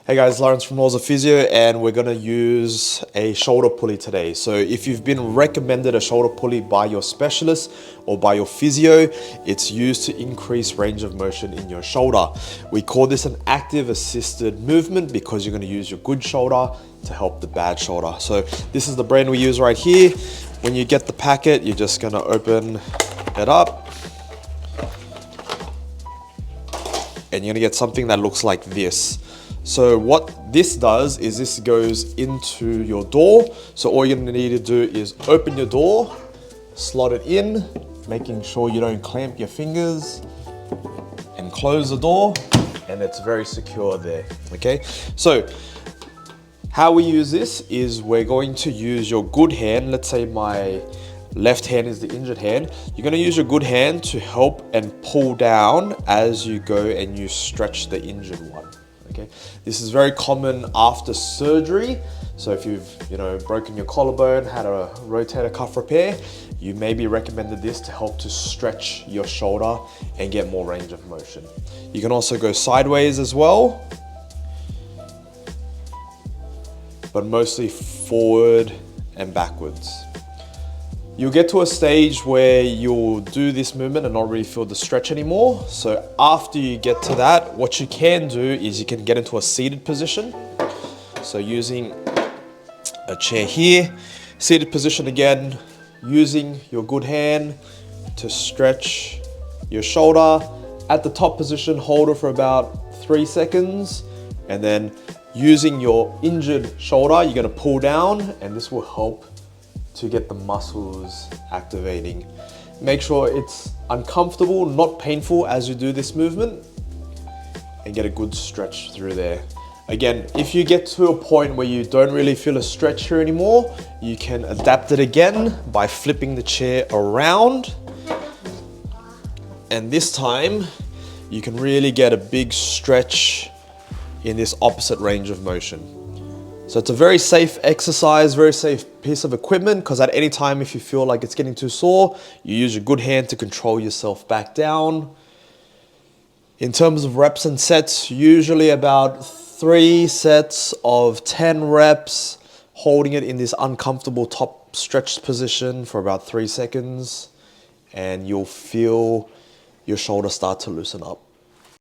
Hey guys, Lawrence from Laws of Physio, and we're going to use a shoulder pulley today. So if you've been recommended a shoulder pulley by your specialist or by your physio, it's used to increase range of motion in your shoulder. We call this an active assisted movement because you're going to use your good shoulder to help the bad shoulder. So this is the brand we use right here. When you get the packet, you're just going to open it up and you're going to get something that looks like this. So what this does is this goes into your door. So all you're gonna need to do is open your door, slot it in, making sure you don't clamp your fingers, and close the door, and it's very secure there, okay? So how we use this is we're going to use your good hand. Let's say my left hand is the injured hand. You're gonna use your good hand to help and pull down as you go and you stretch the injured one. Okay, this is very common after surgery. So if you've broken your collarbone, had a rotator cuff repair, you may be recommended this to help to stretch your shoulder and get more range of motion. You can also go sideways as well, but mostly forward and backwards. You'll get to a stage where you'll do this movement and not really feel the stretch anymore. So after you get to that, what you can do is you can get into a seated position. So using a chair here, seated position again, using your good hand to stretch your shoulder. At the top position, hold it for about 3 seconds, and then using your injured shoulder, you're gonna pull down, and this will help to get the muscles activating. Make sure it's uncomfortable, not painful as you do this movement, and get a good stretch through there. Again, if you get to a point where you don't really feel a stretch here anymore, you can adapt it again by flipping the chair around. And this time, you can really get a big stretch in this opposite range of motion. So it's a very safe exercise, very safe piece of equipment, because at any time if you feel like it's getting too sore, you use your good hand to control yourself back down. In terms of reps and sets, usually about 3 sets of 10 reps, holding it in this uncomfortable top stretched position for about 3 seconds, and you'll feel your shoulder start to loosen up.